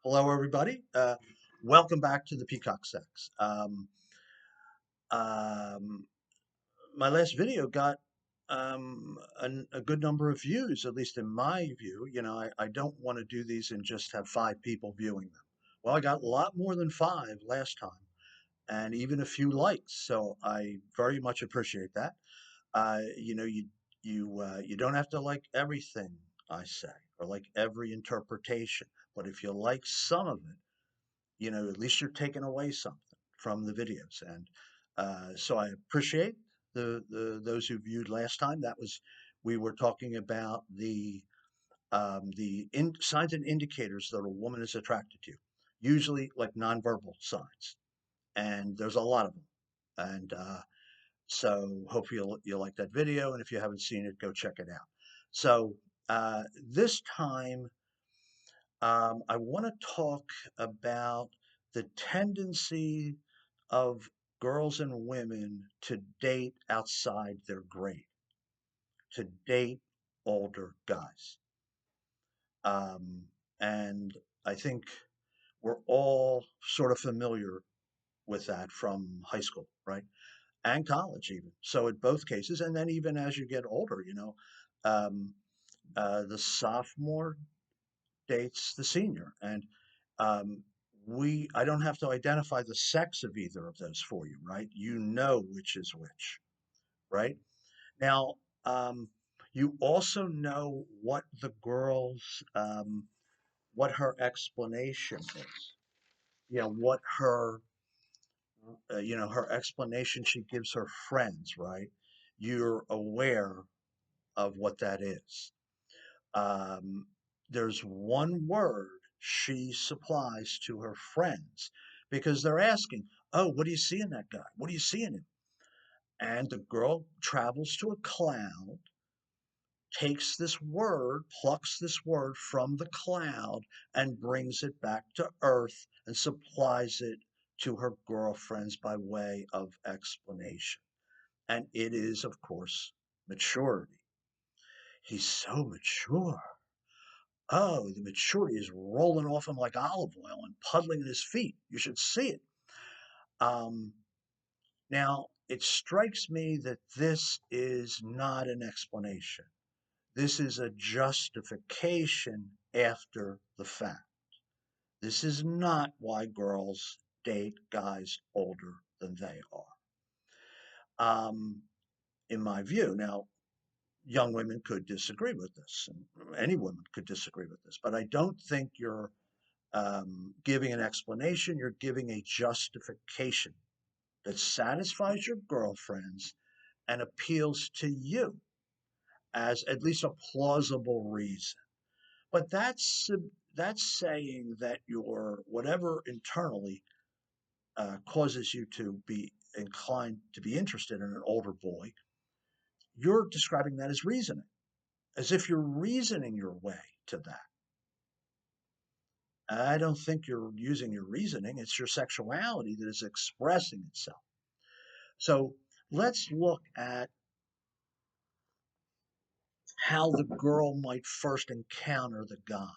Hello, everybody. Welcome back to the Peacock Sex. Um, my last video got a good number of views, at least in my view. I don't want to do these and just have five people viewing them. Well, I got a lot more than five last time, and even a few likes. So I very much appreciate that. You don't have to like everything I say or like every interpretation, but if you like some of it, at least you're taking away something from the videos. And so I appreciate the those who viewed last time. That was we were talking about the signs and indicators that a woman is attracted to you, usually like nonverbal signs, and there's a lot of them. And so hopefully you'll like that video, and if you haven't seen it, go check it out. So this time I want to talk about the tendency of girls and women to date outside their grade, to date older guys. Um, and I think we're all sort of familiar with that from high school, right? And college, even. So, in both cases, and then even as you get older, um, the sophomore dates the senior. And um, I don't have to identify the sex of either of those for you, right? You know which is which, right? Now, you also know what her explanation is. What her explanation she gives her friends, right? You're aware of what that is. Um, there's one word she supplies to her friends because they're asking, "Oh, what do you see in that guy? What do you see in him?" And the girl travels to a cloud, takes this word, plucks this word from the cloud, and brings it back to earth and supplies it to her girlfriends by way of explanation. And it is, of course, maturity. He's so mature. Oh, the maturity is rolling off him like olive oil and puddling at his feet. You should see it. Um, Now, it strikes me that this is not an explanation. This is a justification after the fact. This is not why girls date guys older than they are, um, in my view. Now, young women could disagree with this, and any woman could disagree with this, but I don't think you're giving an explanation, you're giving a justification that satisfies your girlfriends and appeals to you as at least a plausible reason. But that's saying that your whatever internally causes you to be inclined to be interested in an older boy, you're describing that as reasoning, as if you're reasoning your way to that. I don't think you're using your reasoning. It's your sexuality that is expressing itself. So let's look at how the girl might first encounter the guy.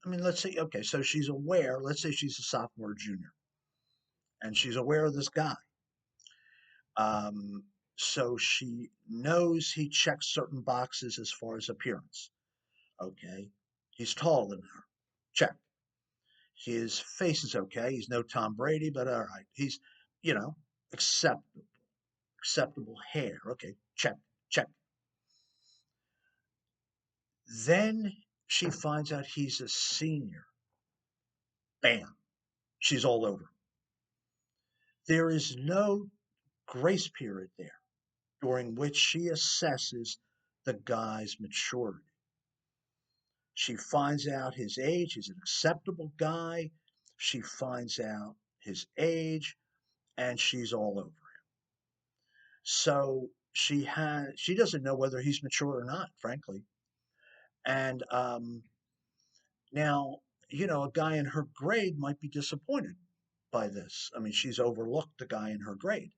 I mean, let's say, okay, so she's aware, let's say she's a sophomore or junior, and she's aware of this guy. Um, so she knows he checks certain boxes as far as appearance. Okay. He's taller than her. Check. His face is okay. He's no Tom Brady, but all right. He's, you know, acceptable, acceptable hair. Okay. Check, check. Then she finds out he's a senior. Bam. She's all over. There is no grace period there during which she assesses the guy's maturity. She finds out his age. He's an acceptable guy. She finds out his age, and she's all over him. So she doesn't know whether he's mature or not, frankly. And now, a guy in her grade might be disappointed by this. I mean, she's overlooked the guy in her grade,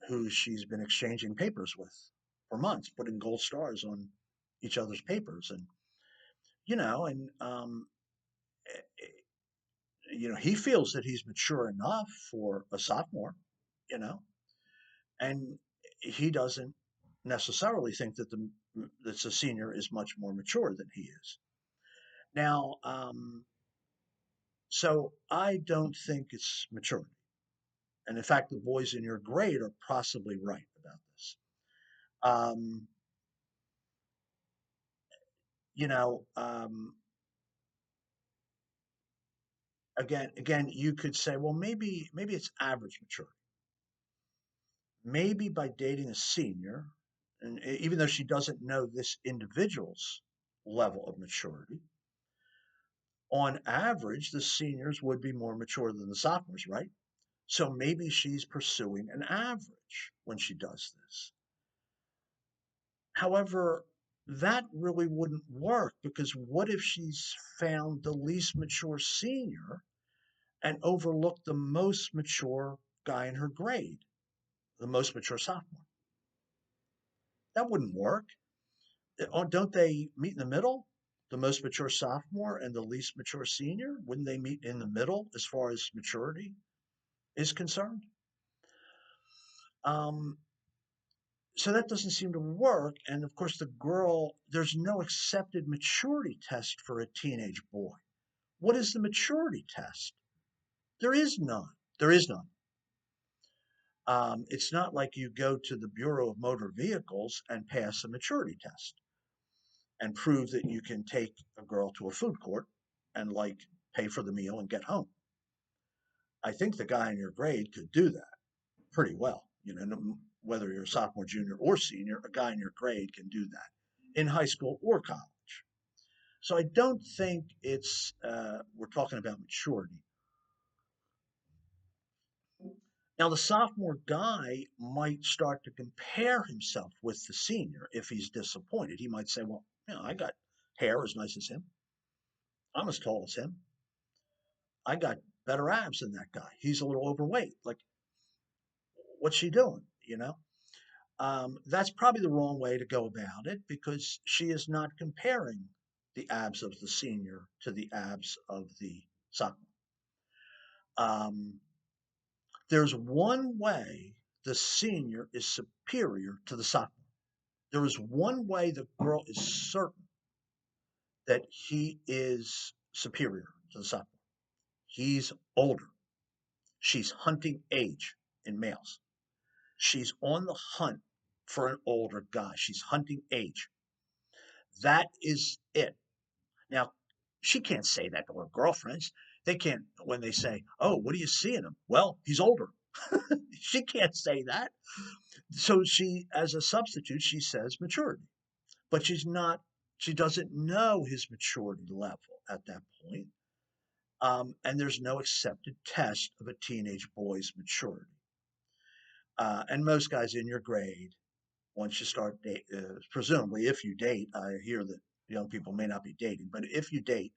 who she's been exchanging papers with for months, putting gold stars on each other's papers, and you know, and He feels that he's mature enough for a sophomore, you know, and he doesn't necessarily think that the senior is much more mature than he is. Now, so I don't think it's maturity. And in fact, the boys in your grade are possibly right about this. Um, you know, um, again, you could say, well, maybe it's average maturity. Maybe by dating a senior, and even though she doesn't know this individual's level of maturity, on average, the seniors would be more mature than the sophomores, right? So maybe she's pursuing an average when she does this. However, that really wouldn't work because what if she's found the least mature senior and overlooked the most mature guy in her grade, the most mature sophomore? That wouldn't work. Don't they meet in the middle? The most mature sophomore and the least mature senior? Wouldn't they meet in the middle as far as maturity is concerned? Um, so that doesn't seem to work. And of course, there's no accepted maturity test for a teenage boy. What is the maturity test? There is none. There is none. It's not like you go to the Bureau of Motor Vehicles and pass a maturity test and prove that you can take a girl to a food court and like pay for the meal and get home. I think the guy in your grade could do that pretty well. Whether you're a sophomore, junior, or senior, a guy in your grade can do that in high school or college. So I don't think we're talking about maturity. Now, the sophomore guy might start to compare himself with the senior if he's disappointed. He might say, well, I got hair as nice as him. I'm as tall as him. I got better abs than that guy. He's a little overweight. Like, what's she doing? That's probably the wrong way to go about it because she is not comparing the abs of the senior to the abs of the sophomore. Um, there's one way the senior is superior to the sophomore. There is one way the girl is certain that he is superior to the sophomore. He's older. She's hunting age in males. She's on the hunt for an older guy. She's hunting age. That is it. Now, she can't say that to her girlfriends. They can't, when they say, oh, what do you see in him? Well, he's older. She can't say that. So as a substitute, she says maturity, but she doesn't know his maturity level at that point. And there's no accepted test of a teenage boy's maturity. And most guys in your grade, once you start presumably if you date, I hear that young people may not be dating, but if you date,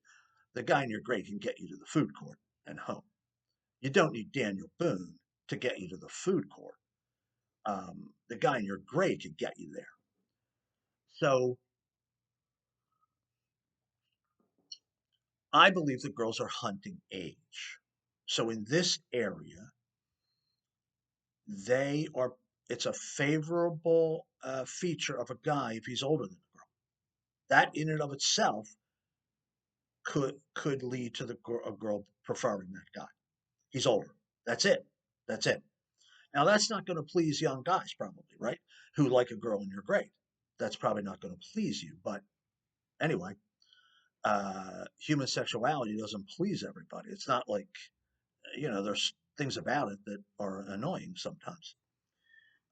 the guy in your grade can get you to the food court and home. You don't need Daniel Boone to get you to the food court. The guy in your grade can get you there. So I believe that girls are hunting age. So in this area, they are. It's a favorable feature of a guy if he's older than a girl. That in and of itself could lead to a girl preferring that guy. He's older. That's it. That's it. Now that's not going to please young guys, probably, right? Who like a girl in your grade. That's probably not going to please you. But anyway, human sexuality doesn't please everybody. It's not like there's things about it that are annoying sometimes.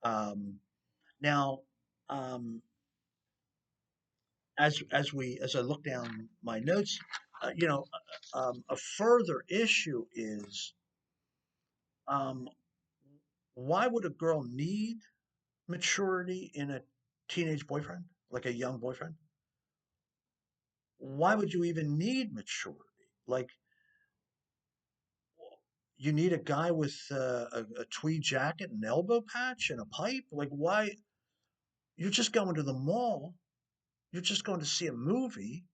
Um, now, um, as I look down my notes, a further issue is um, why would a girl need maturity in a teenage boyfriend, like a young boyfriend? Why would you even need maturity? Like, you need a guy with a tweed jacket and elbow patch and a pipe? Like, why? You're just going to the mall. You're just going to see a movie.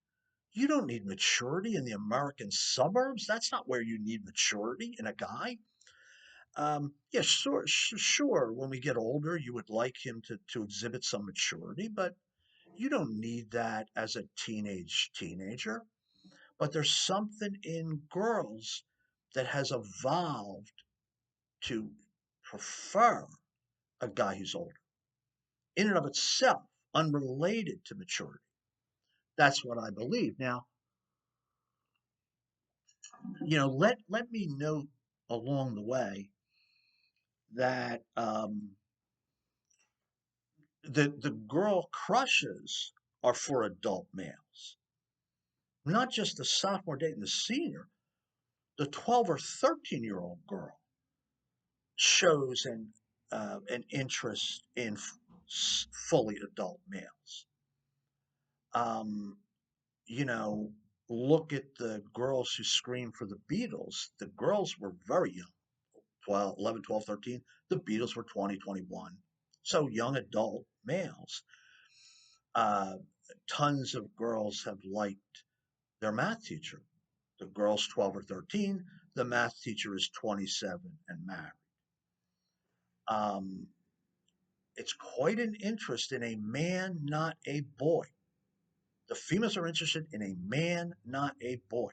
You don't need maturity in the American suburbs. That's not where you need maturity in a guy. Yeah, sure. When we get older, you would like him to exhibit some maturity, but you don't need that as a teenager. But there's something in girls that has evolved to prefer a guy who's older, in and of itself, unrelated to maturity. That's what I believe. Now, let me note along the way that the girl crushes are for adult males, not just the sophomore dating the senior. The 12 or 13-year-old girl shows an interest in fully adult males. Um, you know, Look at the girls who screamed for the Beatles. The girls were very young, 12, 11, 12, 13. The Beatles were 20, 21. So young adult males. Uh, Tons of girls have liked their math teacher. The girl's 12 or 13. The math teacher is 27 and married. Um, it's quite an interest in a man, not a boy. The females are interested in a man, not a boy.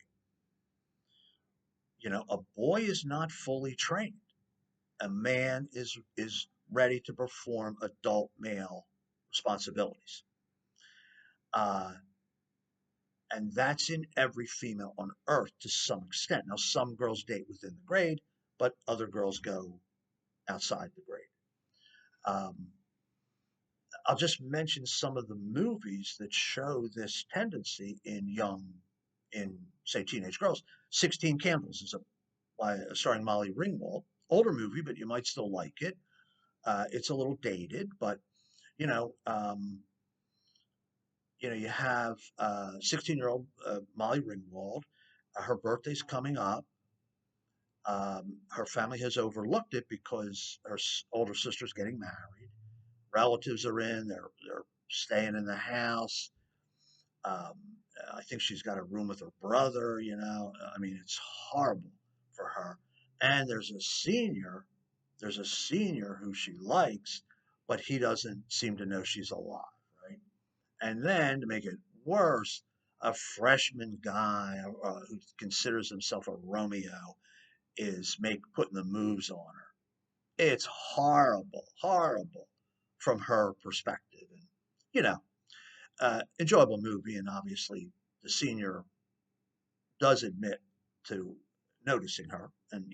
A boy is not fully trained. A man is ready to perform adult male responsibilities. Uh, and that's in every female on earth to some extent. Now, some girls date within the grade, but other girls go outside the grade. Um, I'll just mention some of the movies that show this tendency in say, teenage girls. 16 Candles is starring Molly Ringwald. Older movie, but you might still like it. It's a little dated, but you know, um, you have 16-year-old Molly Ringwald. Her birthday's coming up. Her family has overlooked it because her older sister's getting married. Relatives are in. They're staying in the house. Um, I think she's got a room with her brother. I mean, it's horrible for her. And there's a senior who she likes, but he doesn't seem to know she's alive, right? And then to make it worse, a freshman guy who considers himself a Romeo is putting the moves on her. It's horrible, horrible from her perspective. And you know, enjoyable movie, and obviously the senior does admit to noticing her, and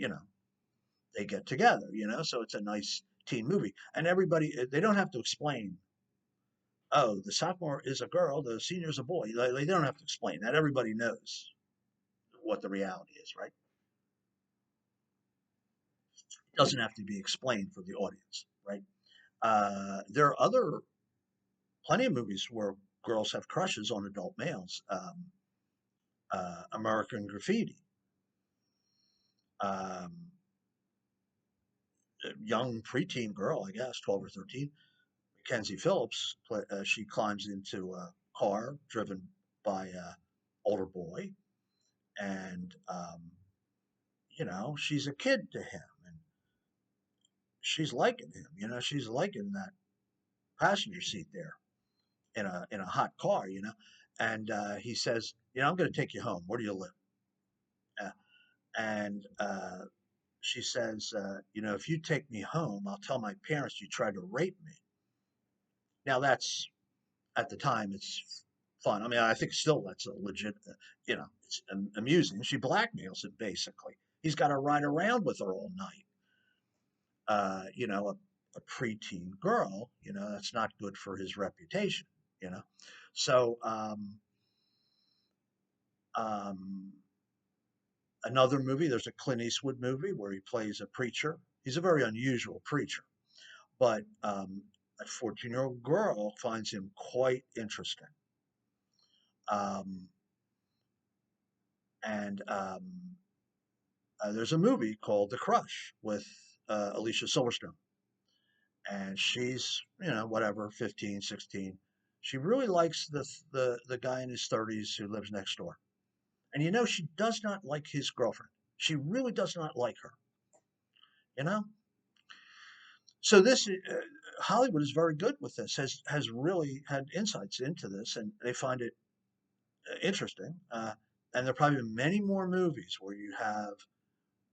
they get together. So it's a nice teen movie, and everybody they don't have to explain. Oh, the sophomore is a girl, the senior is a boy. They don't have to explain that. Everybody knows what the reality is, right? It doesn't have to be explained for the audience, right? There are plenty of movies where girls have crushes on adult males. American Graffiti. Um, a young preteen girl, I guess, 12 or 13, Mackenzie Phillips, she climbs into a car driven by a older boy, and she's a kid to him, and she's liking him. She's liking that passenger seat there in a hot car. And he says, I'm going to take you home. Where do you live? Uh, and she says, if you take me home, I'll tell my parents you tried to rape me. Now that's at the time it's fun. I mean, I think still that's a legit, it's amusing. She blackmails him basically. He's got to ride around with her all night. A preteen girl, that's not good for his reputation. You know, so um, another movie. There's a Clint Eastwood movie where he plays a preacher. He's a very unusual preacher, but a 14-year-old girl finds him quite interesting. Um, and There's a movie called The Crush with Alicia Silverstone. And she's, whatever, 15, 16. She really likes the guy in his 30s who lives next door. And you know, she does not like his girlfriend. She really does not like her, you know? So this Hollywood is very good with this. Has really had insights into this, and they find it interesting. And there are probably many more movies where you have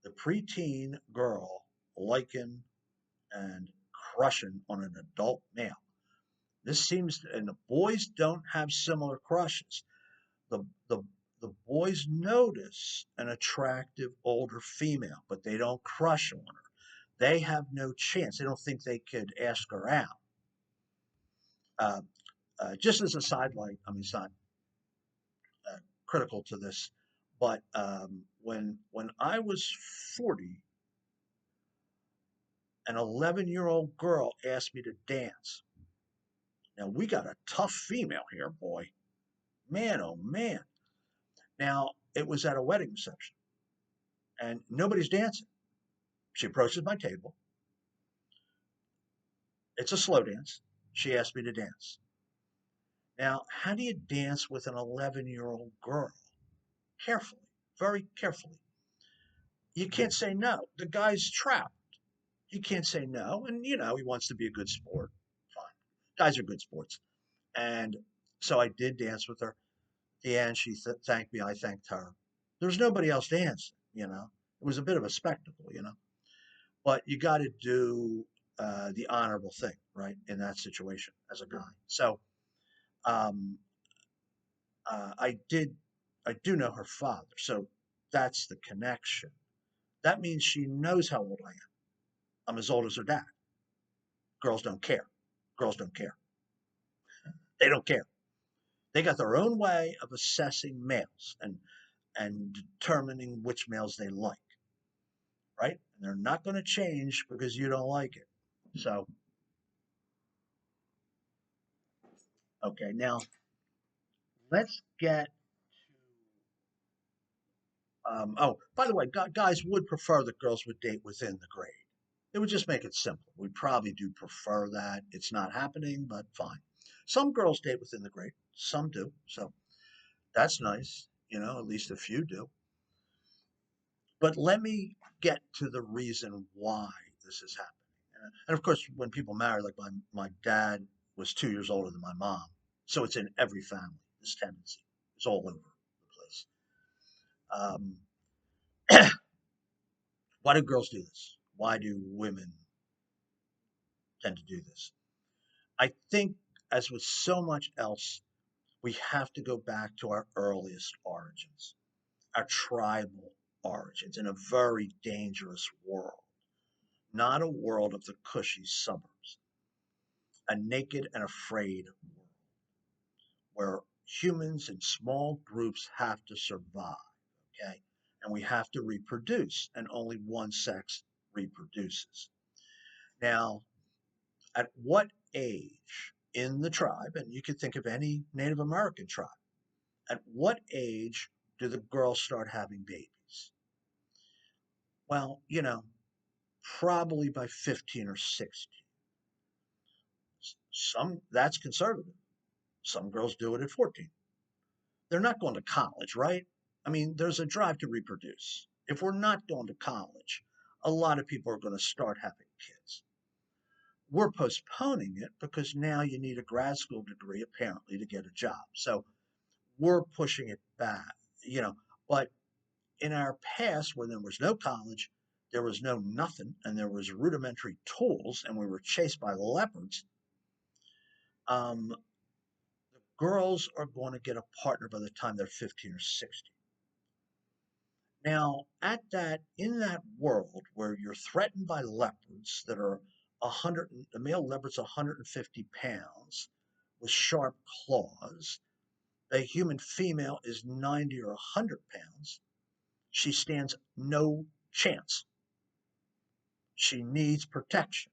the preteen girl liking and crushing on an adult male. This seems, and the boys don't have similar crushes. The the the boys notice an attractive older female, but they don't crush on her. They have no chance. They don't think they could ask her out. Uh, just as a sidelight, I mean, it's not uh, critical to this, but when I was 40, an 11-year-old girl asked me to dance. Now we got a tough female here, boy. Man, oh man. Now it was at a wedding reception, and nobody's dancing. She approaches my table. It's a slow dance. She asked me to dance. Now, how do you dance with an 11-year-old girl? Carefully, very carefully. You can't say no. The guy's trapped. You can't say no. And, you know, he wants to be a good sport. Fine. Guys are good sports. And so I did dance with her. At the end, she thanked me. I thanked her. There was nobody else dancing, you know. It was a bit of a spectacle, you know. But you got to do the honorable thing, right, in that situation as a guy. So um, I did, I do know her father. So that's the connection. That means she knows how old I am. I'm as old as her dad. Girls don't care. Girls don't care. They don't care. They got their own way of assessing males and determining which males they like, right? And they're not going to change because you don't like it. So, okay, now let's get oh, by the way, guys would prefer that girls would date within the grade. It would just make it simple. We probably do prefer that. It's not happening, but fine. Some girls date within the grade. Some do. So that's nice. You know, at least a few do. But let me get to the reason why this is happening. And of course, when people marry, like my dad was 2 years older than my mom. So it's in every family, this tendency. It's all over the place. Um, why do girls do this? Why do women tend to do this? I think, as with so much else, we have to go back to our earliest origins, our tribal origins in a very dangerous world, not a world of the cushy suburbs, a naked and afraid world where humans in small groups have to survive, okay? And we have to reproduce, and only one sex reproduces. Now, at what age in the tribe, and you could think of any Native American tribe, at what age do the girls start having babies? Well, you know, probably by 15 or 16. Some that's conservative. Some girls do it at 14. They're not going to college, right? I mean, there's a drive to reproduce. If we're not going to college, a lot of people are going to start having kids. We're postponing it because now you need a grad school degree apparently to get a job. So we're pushing it back, you know. But in our past, when there was no college, there was no nothing, and there was rudimentary tools, and we were chased by leopards. The girls are going to get a partner by the time they're 15 or 16. Now, in that world where you're threatened by leopards that are 100, the male leopard's 150 pounds with sharp claws, the human female is 90 or 100 pounds, she stands no chance. She needs protection.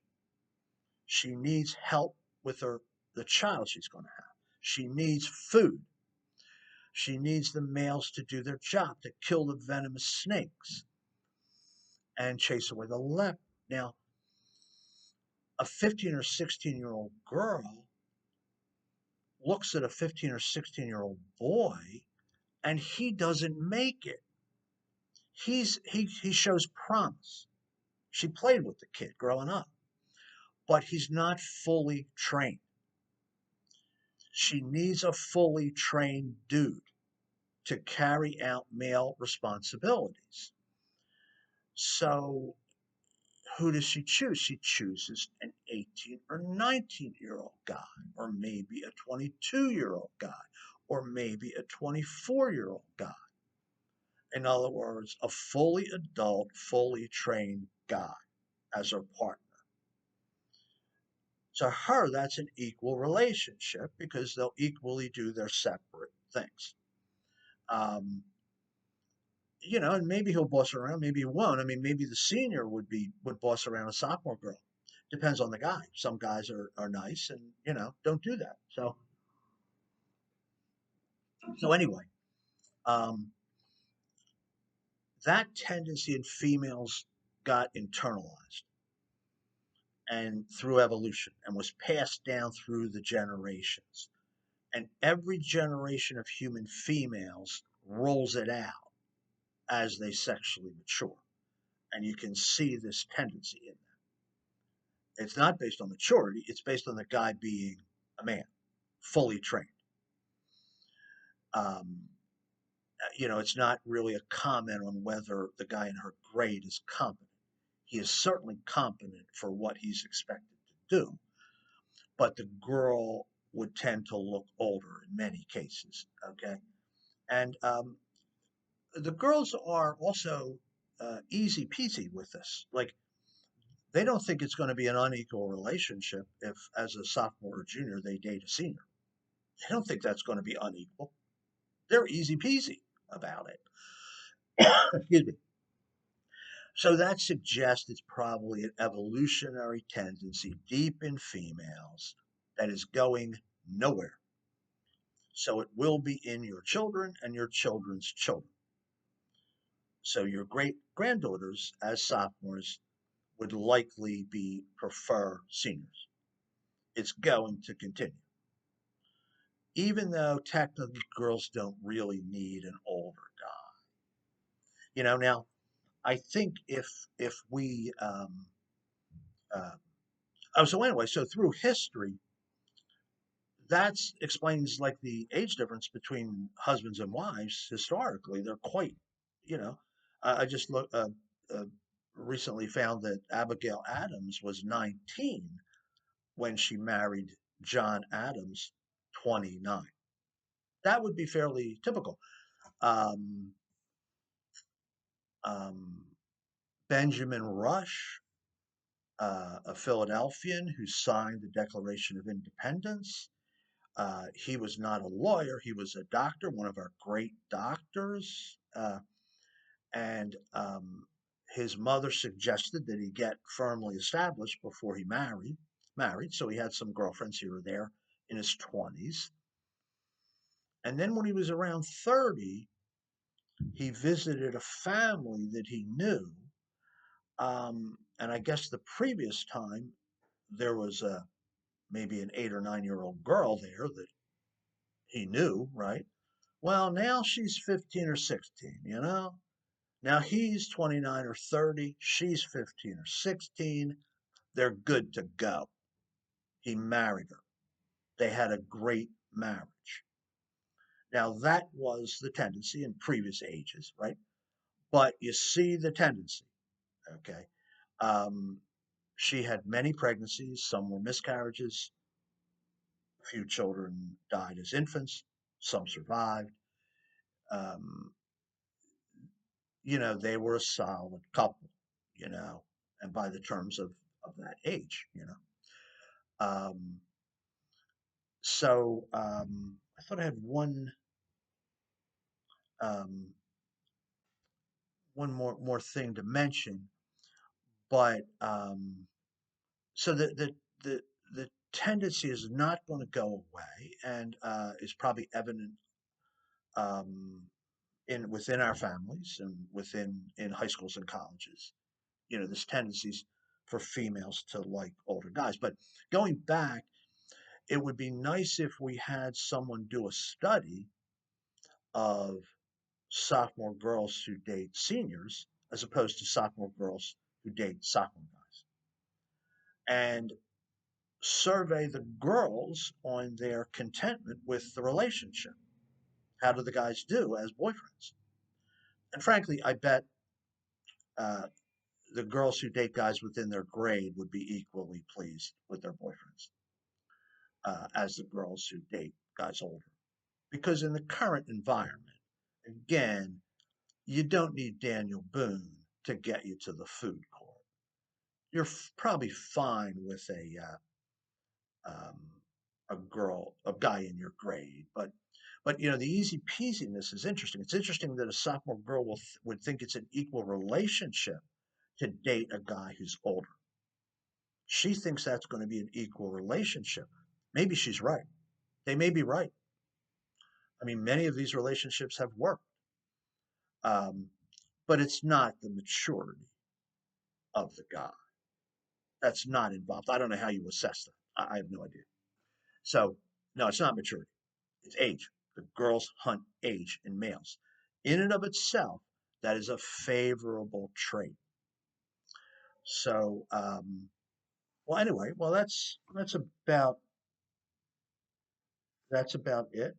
She needs help with the child she's going to have. She needs food. She needs the males to do their job, to kill the venomous snakes and chase away the leopard. Now, a 15 or 16-year-old girl looks at a 15 or 16-year-old boy and he doesn't make it. He shows promise. She played with the kid growing up, but he's not fully trained. She needs a fully trained dude to carry out male responsibilities. So who does she choose? She chooses an 18 or 19-year-old guy, or maybe a 22-year-old guy, or maybe a 24-year-old guy. In other words, a fully adult, fully trained guy as her partner. To her, that's an equal relationship because they'll equally do their separate things. Um, and maybe he'll boss around, maybe he won't. I mean, maybe the senior would boss around a sophomore girl. Depends on the guy. Some guys are nice and don't do that. So anyway, um, that tendency in females got internalized and through evolution and was passed down through the generations. And every generation of human females rolls it out as they sexually mature. And you can see this tendency in them. It's not based on maturity, it's based on the guy being a man, fully trained. Um, it's not really a comment on whether the guy in her grade is competent. He is certainly competent for what he's expected to do, but the girl would tend to look older in many cases. Okay. And the girls are also easy peasy with this. Like, they don't think it's going to be an unequal relationship if, as a sophomore or junior, they date a senior. They don't think that's going to be unequal. They're easy peasy about it. Excuse me. So that suggests it's probably an evolutionary tendency deep in females that is going nowhere. So it will be in your children and your children's children. So your great granddaughters, as sophomores, would likely be prefer seniors. It's going to continue. Even though technically girls don't really need an older guy. Now I think if we uh, so anyway, so through history, that explains like the age difference between husbands and wives. Historically, they're quite, you know. I just uh, recently found that Abigail Adams was 19 when she married John Adams, 29. That would be fairly typical. Um, um, Benjamin Rush, a Philadelphian who signed the Declaration of Independence. He was not a lawyer, he was a doctor, one of our great doctors. And his mother suggested that he get firmly established before he married. So he had some girlfriends here or there in his 20s. And then when he was around 30, he visited a family that he knew. And I guess the previous time there was maybe an 8 or 9 year old girl there that he knew, right? Well, now she's 15 or 16. Now he's 29 or 30, she's 15 or 16. They're good to go. He married her. They had a great marriage. Now, that was the tendency in previous ages, right? But you see the tendency, okay? Um, she had many pregnancies, some were miscarriages, a few children died as infants, some survived. Um, they were a solid couple, you know, and by the terms of that age. Um, I thought I had um, one more thing to mention, but so the tendency is not going to go away, and is probably evident um, in within our families and within in high schools and colleges. This tendencies for females to like older guys. But going back, it would be nice if we had someone do a study of sophomore girls who date seniors as opposed to sophomore girls who date sophomore guys, and survey the girls on their contentment with the relationship. How do the guys do as boyfriends? And frankly, I bet uh, the girls who date guys within their grade would be equally pleased with their boyfriends as the girls who date guys older. Because in the current environment, again, you don't need Daniel Boone to get you to the food court. You're probably fine with um, a girl, a guy in your grade, but the easy peasiness is interesting. It's interesting that a sophomore girl would think it's an equal relationship to date a guy who's older. She thinks that's going to be an equal relationship. Maybe she's right. They may be right. I mean, many of these relationships have worked, um, but it's not the maturity of the guy that's not involved. I don't know how you assess that. I have no idea. So, no, it's not maturity. It's age. The girls hunt age in males. In and of itself, that is a favorable trait. So, well, anyway, well, that's about it.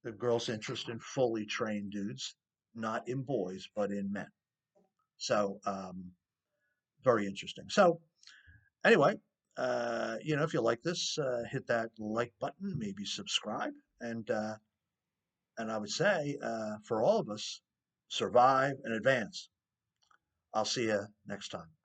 The girls' interest in fully trained dudes, not in boys, but in men. So, very interesting. So, anyway, if you like this, hit that like button, maybe subscribe, and I would say for all of us, survive and advance. I'll see you next time.